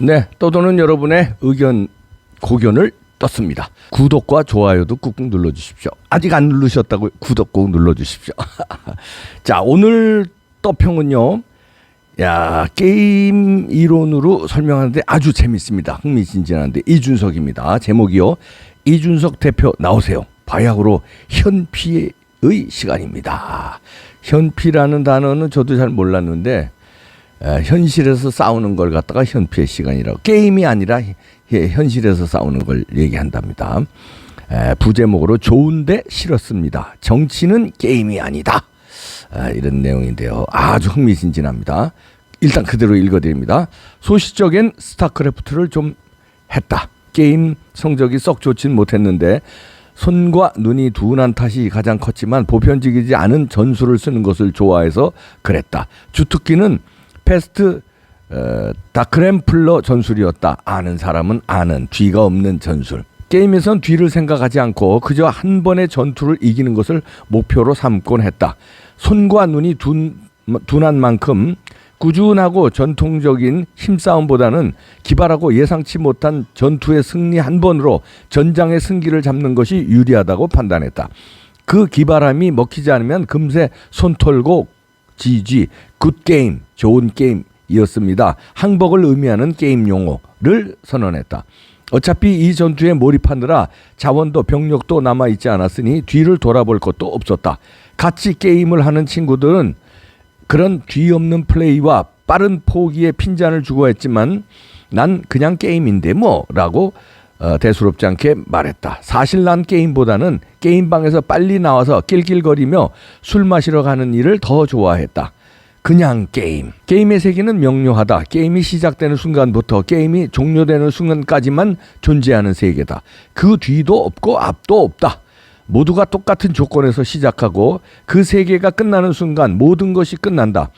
네, 떠도는 여러분의 의견, 고견을 떴습니다. 구독과 좋아요도 꾹꾹 눌러주십시오. 아직 안 누르셨다고 구독 꼭 눌러주십시오. 자, 오늘 떠평은요. 야, 게임 이론으로 설명하는데 아주 재밌습니다. 흥미진진한데 이준석입니다. 제목이요. 이준석 대표 나오세요. 바야흐로 현피의 시간입니다. 현피라는 단어는 저도 잘 몰랐는데 현실에서 싸우는 걸 갖다가 현피의 시간이라고, 게임이 아니라 현실에서 싸우는 걸 얘기한답니다. 부제목으로 좋은데 싫었습니다. 정치는 게임이 아니다. 이런 내용인데요. 아주 흥미진진합니다. 일단 그대로 읽어드립니다. 소시적인 스타크래프트를 좀 했다. 게임 성적이 썩 좋진 못했는데 손과 눈이 둔한 탓이 가장 컸지만 보편적이지 않은 전술을 쓰는 것을 좋아해서 그랬다. 주특기는 패스트 다크램플러 전술이었다. 아는 사람은 아는 뒤가 없는 전술. 게임에선 뒤를 생각하지 않고 그저 한 번의 전투를 이기는 것을 목표로 삼곤 했다. 손과 눈이 둔한 만큼 꾸준하고 전통적인 힘싸움보다는 기발하고 예상치 못한 전투의 승리 한 번으로 전장의 승기를 잡는 것이 유리하다고 판단했다. 그 기발함이 먹히지 않으면 금세 손 털고 GG, 굿게임, 좋은 게임이었습니다. 항복을 의미하는 게임 용어를 선언했다. 어차피 이 전투에 몰입하느라 자원도 병력도 남아있지 않았으니 뒤를 돌아볼 것도 없었다. 같이 게임을 하는 친구들은 그런 뒤없는 플레이와 빠른 포기에 핀잔을 주고 했지만 난 그냥 게임인데 뭐 라고 대수롭지 않게 말했다. 사실 난 게임보다는 게임방에서 빨리 나와서 낄낄거리며 술 마시러 가는 일을 더 좋아했다. 그냥 게임. 게임의 세계는 명료하다. 게임이 시작되는 순간부터 게임이 종료되는 순간까지만 존재하는 세계다. 그 뒤도 없고 앞도 없다. 모두가 똑같은 조건에서 시작하고 그 세계가 끝나는 순간 모든 것이 끝난다.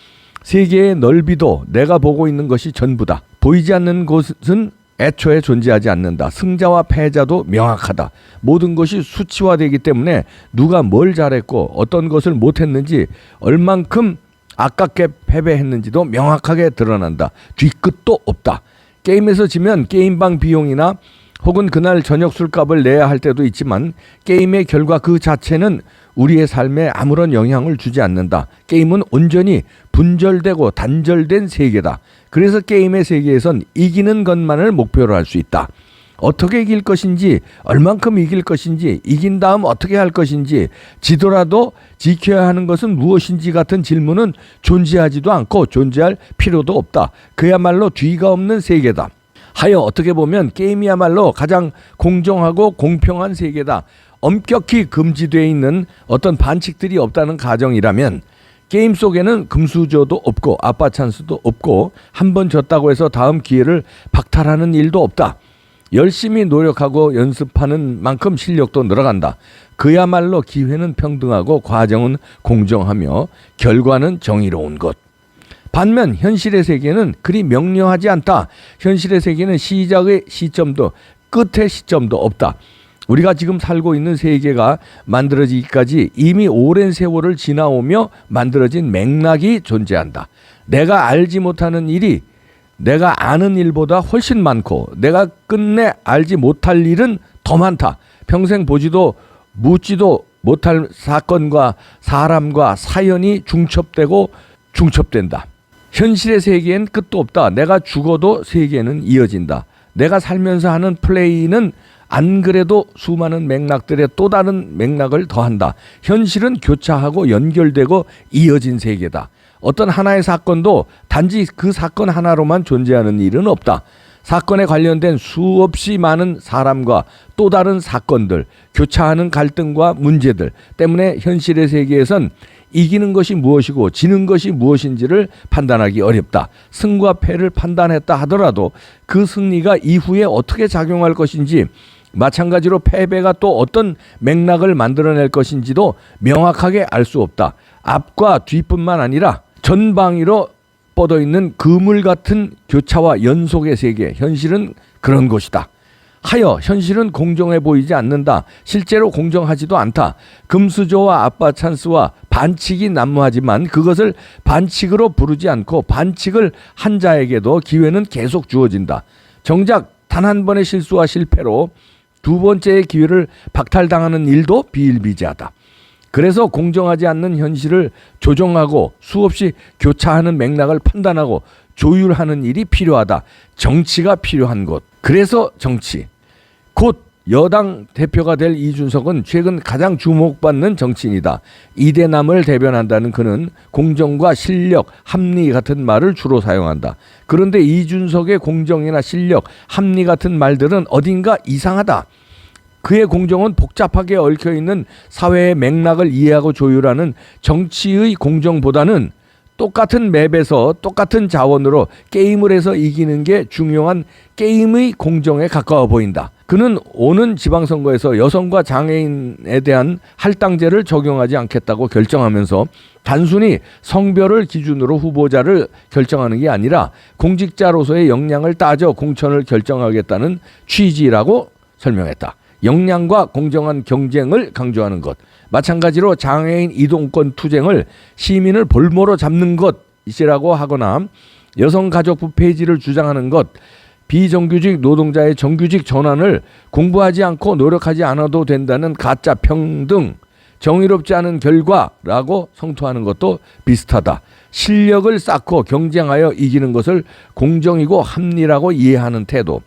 세계의 넓이도 내가 보고 있는 것이 전부다. 보이지 않는 곳은 애초에 존재하지 않는다. 승자와 패자도 명확하다. 모든 것이 수치화되기 때문에 누가 뭘 잘했고 어떤 것을 못했는지, 얼만큼 아깝게 패배했는지도 명확하게 드러난다. 뒤끝도 없다. 게임에서 지면 게임방 비용이나 혹은 그날 저녁 술값을 내야 할 때도 있지만 게임의 결과 그 자체는 우리의 삶에 아무런 영향을 주지 않는다. 게임은 온전히 분절되고 단절된 세계다. 그래서 게임의 세계에선 이기는 것만을 목표로 할 수 있다. 어떻게 이길 것인지, 얼만큼 이길 것인지, 이긴 다음 어떻게 할 것인지, 지더라도 지켜야 하는 것은 무엇인지 같은 질문은 존재하지도 않고 존재할 필요도 없다. 그야말로 뒤가 없는 세계다. 하여 어떻게 보면 게임이야말로 가장 공정하고 공평한 세계다. 엄격히 금지되어 있는 어떤 반칙들이 없다는 가정이라면 게임 속에는 금수저도 없고 아빠 찬스도 없고 한 번 졌다고 해서 다음 기회를 박탈하는 일도 없다. 열심히 노력하고 연습하는 만큼 실력도 늘어간다. 그야말로 기회는 평등하고 과정은 공정하며 결과는 정의로운 것. 반면 현실의 세계는 그리 명료하지 않다. 현실의 세계는 시작의 시점도 끝의 시점도 없다. 우리가 지금 살고 있는 세계가 만들어지기까지 이미 오랜 세월을 지나오며 만들어진 맥락이 존재한다. 내가 알지 못하는 일이 내가 아는 일보다 훨씬 많고 내가 끝내 알지 못할 일은 더 많다. 평생 보지도 묻지도 못할 사건과 사람과 사연이 중첩되고 중첩된다. 현실의 세계엔 끝도 없다. 내가 죽어도 세계는 이어진다. 내가 살면서 하는 플레이는 안 그래도 수많은 맥락들의 또 다른 맥락을 더한다. 현실은 교차하고 연결되고 이어진 세계다. 어떤 하나의 사건도 단지 그 사건 하나로만 존재하는 일은 없다. 사건에 관련된 수없이 많은 사람과 또 다른 사건들, 교차하는 갈등과 문제들 때문에 현실의 세계에선 이기는 것이 무엇이고 지는 것이 무엇인지를 판단하기 어렵다. 승과 패를 판단했다 하더라도 그 승리가 이후에 어떻게 작용할 것인지, 마찬가지로 패배가 또 어떤 맥락을 만들어낼 것인지도 명확하게 알 수 없다. 앞과 뒤뿐만 아니라 전방위로 뻗어있는 그물 같은 교차와 연속의 세계, 현실은 그런 것이다. 하여 현실은 공정해 보이지 않는다. 실제로 공정하지도 않다. 금수저와 아빠 찬스와 반칙이 난무하지만 그것을 반칙으로 부르지 않고 반칙을 한 자에게도 기회는 계속 주어진다. 정작 단 한 번의 실수와 실패로 두 번째의 기회를 박탈당하는 일도 비일비재하다. 그래서 공정하지 않는 현실을 조정하고 수없이 교차하는 맥락을 판단하고 조율하는 일이 필요하다. 정치가 필요한 것. 그래서 정치. 곧 여당 대표가 될 이준석은 최근 가장 주목받는 정치인이다. 이대남을 대변한다는 그는 공정과 실력, 합리 같은 말을 주로 사용한다. 그런데 이준석의 공정이나 실력, 합리 같은 말들은 어딘가 이상하다. 그의 공정은 복잡하게 얽혀있는 사회의 맥락을 이해하고 조율하는 정치의 공정보다는 똑같은 맵에서 똑같은 자원으로 게임을 해서 이기는 게 중요한 게임의 공정에 가까워 보인다. 그는 오는 지방선거에서 여성과 장애인에 대한 할당제를 적용하지 않겠다고 결정하면서 단순히 성별을 기준으로 후보자를 결정하는 게 아니라 공직자로서의 역량을 따져 공천을 결정하겠다는 취지라고 설명했다. 역량과 공정한 경쟁을 강조하는 것. 마찬가지로 장애인 이동권 투쟁을 시민을 볼모로 잡는 것이라고 하거나 여성가족부 폐지를 주장하는 것, 비정규직 노동자의 정규직 전환을 공부하지 않고 노력하지 않아도 된다는 가짜 평등, 정의롭지 않은 결과라고 성토하는 것도 비슷하다. 실력을 쌓고 경쟁하여 이기는 것을 공정이고 합리라고 이해하는 태도.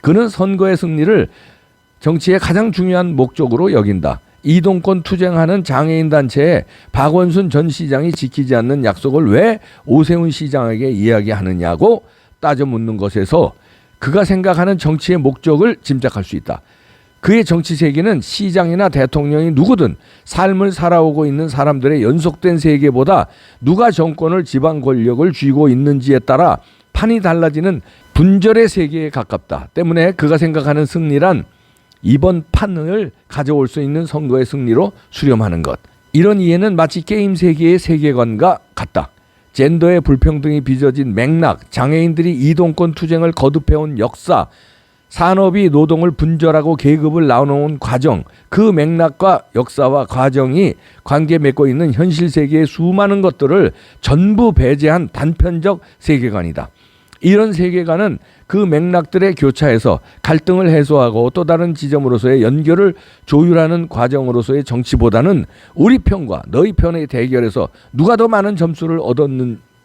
그는 선거의 승리를 정치의 가장 중요한 목적으로 여긴다. 이동권 투쟁하는 장애인 단체에 박원순 전 시장이 지키지 않는 약속을 왜 오세훈 시장에게 이야기하느냐고 따져 묻는 것에서 그가 생각하는 정치의 목적을 짐작할 수 있다. 그의 정치 세계는 시장이나 대통령이 누구든 삶을 살아오고 있는 사람들의 연속된 세계보다 누가 정권을 지방 권력을 쥐고 있는지에 따라 판이 달라지는 분절의 세계에 가깝다. 때문에 그가 생각하는 승리란 이번 판을 가져올 수 있는 선거의 승리로 수렴하는 것. 이런 이해는 마치 게임 세계의 세계관과 같다. 젠더의 불평등이 빚어진 맥락, 장애인들이 이동권 투쟁을 거듭해온 역사, 산업이 노동을 분절하고 계급을 나눠온 과정, 그 맥락과 역사와 과정이 관계 맺고 있는 현실 세계의 수많은 것들을 전부 배제한 단편적 세계관이다. 이런 세계관은 그 맥락들의 교차에서 갈등을 해소하고 또 다른 지점으로서의 연결을 조율하는 과정으로서의 정치보다는 우리 편과 너희 편의 대결에서 누가 더 많은 점수를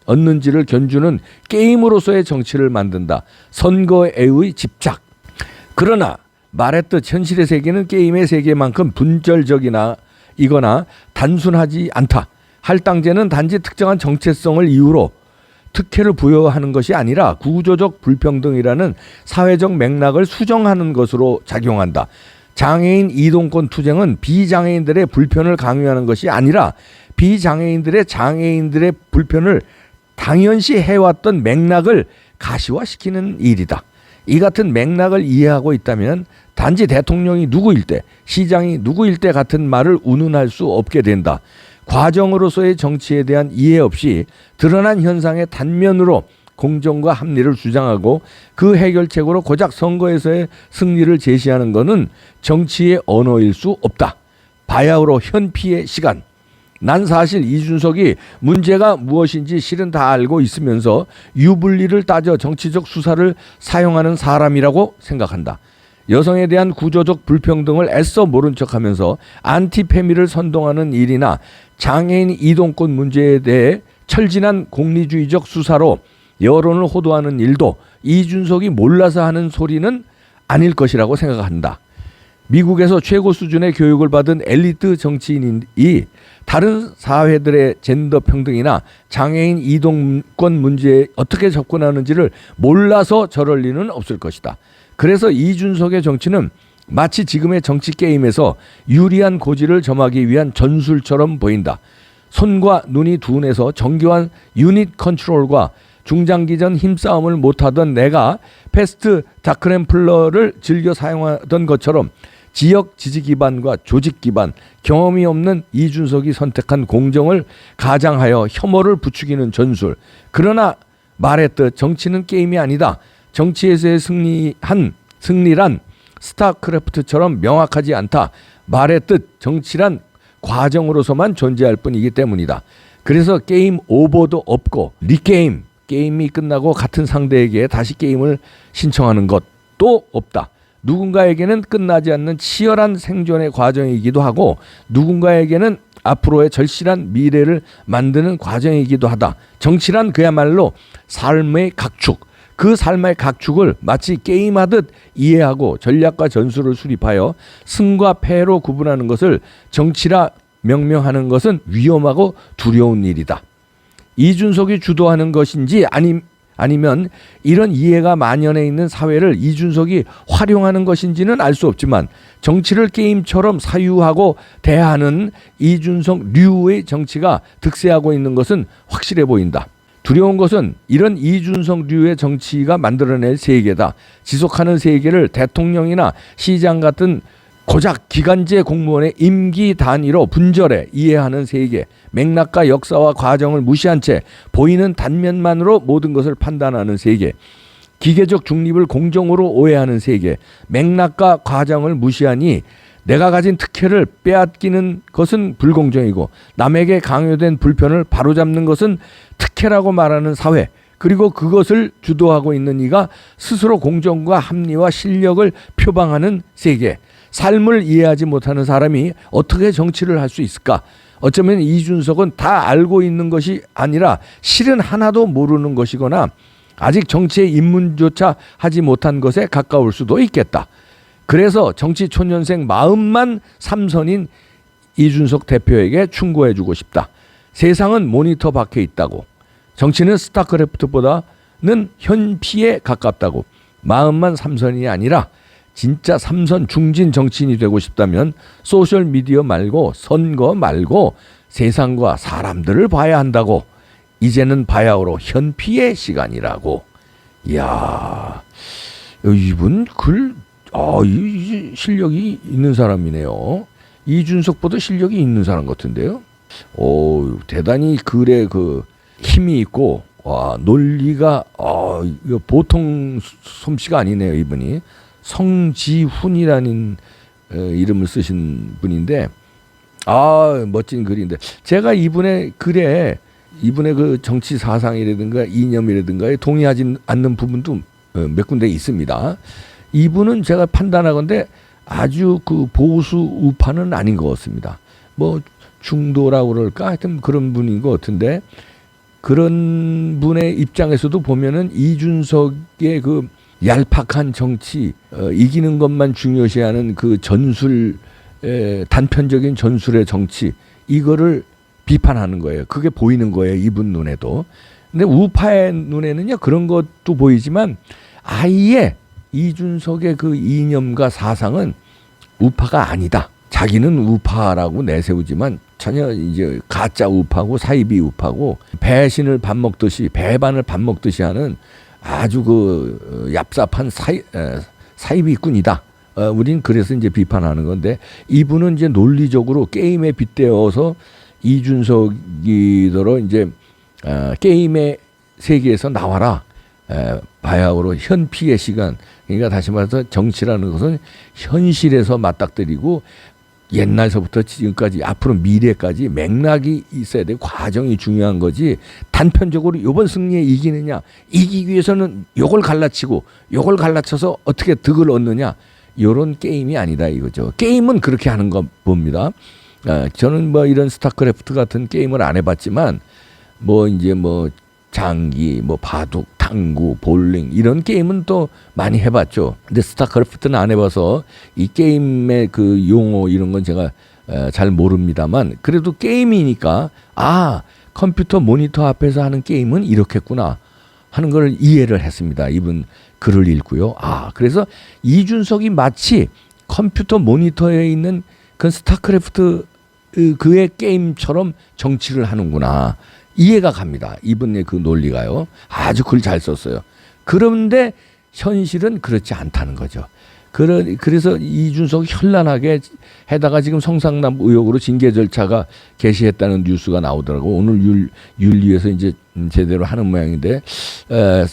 얻는지를 견주는 게임으로서의 정치를 만든다. 선거에의 집착. 그러나 말했듯 현실의 세계는 게임의 세계만큼 분절적이거나 단순하지 않다. 할당제는 단지 특정한 정체성을 이유로 특혜를 부여하는 것이 아니라 구조적 불평등이라는 사회적 맥락을 수정하는 것으로 작용한다. 장애인 이동권 투쟁은 비장애인들의 불편을 강요하는 것이 아니라 비장애인들의 장애인들의 불편을 당연시 해왔던 맥락을 가시화시키는 일이다. 이 같은 맥락을 이해하고 있다면 단지 대통령이 누구일 때, 시장이 누구일 때 같은 말을 운운할 수 없게 된다. 과정으로서의 정치에 대한 이해 없이 드러난 현상의 단면으로 공정과 합리를 주장하고 그 해결책으로 고작 선거에서의 승리를 제시하는 것은 정치의 언어일 수 없다. 바야흐로 현피의 시간. 난 사실 이준석이 문제가 무엇인지 실은 다 알고 있으면서 유불리를 따져 정치적 수사를 사용하는 사람이라고 생각한다. 여성에 대한 구조적 불평등을 애써 모른 척하면서 안티페미를 선동하는 일이나 장애인 이동권 문제에 대해 철진한 공리주의적 수사로 여론을 호도하는 일도 이준석이 몰라서 하는 소리는 아닐 것이라고 생각한다. 미국에서 최고 수준의 교육을 받은 엘리트 정치인이 다른 사회들의 젠더 평등이나 장애인 이동권 문제에 어떻게 접근하는지를 몰라서 저럴 리는 없을 것이다. 그래서 이준석의 정치는 마치 지금의 정치 게임에서 유리한 고지를 점하기 위한 전술처럼 보인다. 손과 눈이 둔해서 정교한 유닛 컨트롤과 중장기전 힘싸움을 못하던 내가 패스트 다크램플러를 즐겨 사용하던 것처럼 지역 지지 기반과 조직 기반, 경험이 없는 이준석이 선택한 공정을 가장하여 혐오를 부추기는 전술. 그러나 말했듯 정치는 게임이 아니다. 정치에서의 승리란 스타크래프트처럼 명확하지 않다. 말했듯 정치란 과정으로서만 존재할 뿐이기 때문이다. 그래서 게임 오버도 없고 게임이 끝나고 같은 상대에게 다시 게임을 신청하는 것도 없다. 누군가에게는 끝나지 않는 치열한 생존의 과정이기도 하고 누군가에게는 앞으로의 절실한 미래를 만드는 과정이기도 하다. 정치란 그야말로 삶의 각축, 그 삶의 각축을 마치 게임하듯 이해하고 전략과 전술을 수립하여 승과 패로 구분하는 것을 정치라 명명하는 것은 위험하고 두려운 일이다. 이준석이 주도하는 것인지 아니면 이런 이해가 만연해 있는 사회를 이준석이 활용하는 것인지는 알 수 없지만 정치를 게임처럼 사유하고 대하는 이준석류의 정치가 득세하고 있는 것은 확실해 보인다. 두려운 것은 이런 이준석류의 정치가 만들어낼 세계다. 지속하는 세계를 대통령이나 시장 같은 고작 기간제 공무원의 임기 단위로 분절해 이해하는 세계, 맥락과 역사와 과정을 무시한 채 보이는 단면만으로 모든 것을 판단하는 세계, 기계적 중립을 공정으로 오해하는 세계, 맥락과 과정을 무시하니 내가 가진 특혜를 빼앗기는 것은 불공정이고 남에게 강요된 불편을 바로잡는 것은 특혜라고 말하는 사회, 그리고 그것을 주도하고 있는 이가 스스로 공정과 합리와 실력을 표방하는 세계, 삶을 이해하지 못하는 사람이 어떻게 정치를 할 수 있을까? 어쩌면 이준석은 다 알고 있는 것이 아니라 실은 하나도 모르는 것이거나 아직 정치에 입문조차 하지 못한 것에 가까울 수도 있겠다. 그래서 정치 초년생 마음만 삼선인 이준석 대표에게 충고해주고 싶다. 세상은 모니터 밖에 있다고. 정치는 스타크래프트보다는 현피에 가깝다고. 마음만 삼선이 아니라 진짜 삼선 중진 정치인이 되고 싶다면 소셜미디어 말고 선거 말고 세상과 사람들을 봐야 한다고. 이제는 바야흐로 현피의 시간이라고. 이야, 이분 이 실력이 있는 사람이네요. 이준석보다 실력이 있는 사람 같은데요. 대단히 글에 그 힘이 있고, 논리가 이거 보통 솜씨가 아니네요. 이분이 성지훈이라는 이름을 쓰신 분인데, 멋진 글인데 제가 이분의 글에 이분의 그 정치 사상이라든가 이념이라든가에 동의하지 않는 부분도 몇 군데 있습니다. 이분은 제가 판단하건대 아주 그 보수 우파는 아닌 것 같습니다. 뭐 중도라고 그럴까 하여튼 그런 분인 것 같은데, 그런 분의 입장에서도 보면은 이준석의 그 얄팍한 정치, 이기는 것만 중요시하는 그 전술, 단편적인 전술의 정치, 이거를 비판하는 거예요. 그게 보이는 거예요. 이분 눈에도. 근데 우파의 눈에는요, 그런 것도 보이지만 아예 이준석의 그 이념과 사상은 우파가 아니다. 자기는 우파라고 내세우지만 전혀 이제 가짜 우파고 사이비 우파고 배신을 밥 먹듯이, 배반을 밥 먹듯이 하는 아주 그 얍삽한 사이비꾼이다. 우린 그래서 이제 비판하는 건데, 이분은 이제 논리적으로 게임에 빗대어서 이준석이더러 이제 게임의 세계에서 나와라. 바야흐로 현피의 시간. 그러니까 다시 말해서 정치라는 것은 현실에서 맞닥뜨리고 옛날서부터 지금까지 앞으로 미래까지 맥락이 있어야 되고 과정이 중요한 거지, 단편적으로 이번 승리에 이기느냐, 이기기 위해서는 요걸 갈라치고 요걸 갈라쳐서 어떻게 득을 얻느냐, 이런 게임이 아니다 이거죠. 게임은 그렇게 하는 거 봅니다. 저는 뭐 이런 스타크래프트 같은 게임을 안 해봤지만 뭐 이제 뭐 장기, 뭐 바둑, 탁구, 볼링 이런 게임은 또 많이 해봤죠. 근데 스타크래프트는 안 해봐서 이 게임의 그 용어 이런 건 제가 잘 모릅니다만, 그래도 게임이니까 컴퓨터 모니터 앞에서 하는 게임은 이렇겠구나 하는 걸 이해를 했습니다. 이분 글을 읽고요. 그래서 이준석이 마치 컴퓨터 모니터에 있는 그 스타크래프트 그의 게임처럼 정치를 하는구나. 이해가 갑니다. 이분의 그 논리가요. 아주 글 잘 썼어요. 그런데 현실은 그렇지 않다는 거죠. 그래서 이준석이 현란하게 해다가 지금 성상남 의혹으로 징계 절차가 개시했다는 뉴스가 나오더라고. 오늘 윤리에서 이제 제대로 하는 모양인데,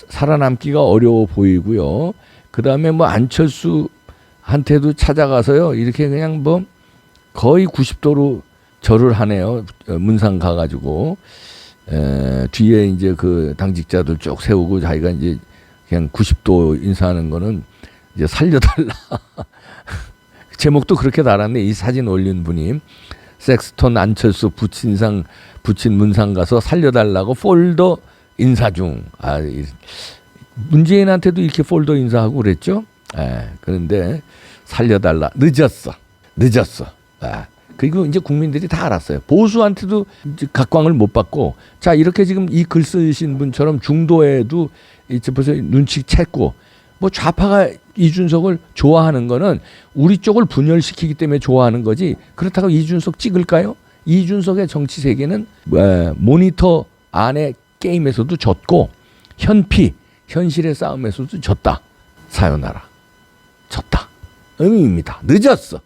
살아남기가 어려워 보이고요. 그 다음에 뭐 안철수한테도 찾아가서요, 이렇게 그냥 뭐 거의 90도로 절을 하네요. 문상 가가지고 뒤에 이제 그 당직자들 쭉 세우고 자기가 이제 그냥 90도 인사하는 거는 이제 살려달라. 제목도 그렇게 달았네. 이 사진 올린 분이 섹스톤 안철수 붙인 문상 가서 살려달라고 폴더 인사 중. 문재인한테도 이렇게 폴더 인사하고 그랬죠. 그런데 살려달라. 늦었어. 그리고 이제 국민들이 다 알았어요. 보수한테도 이제 각광을 못 받고, 자 이렇게 지금 이 글 쓰신 분처럼 중도에도 이제 벌써 눈치챘고, 뭐 좌파가 이준석을 좋아하는 거는 우리 쪽을 분열시키기 때문에 좋아하는 거지, 그렇다고 이준석 찍을까요? 이준석의 정치 세계는 모니터 안에 게임에서도 졌고 현실의 싸움에서도 졌다. 사요나라. 졌다. 의미입니다. 늦었어.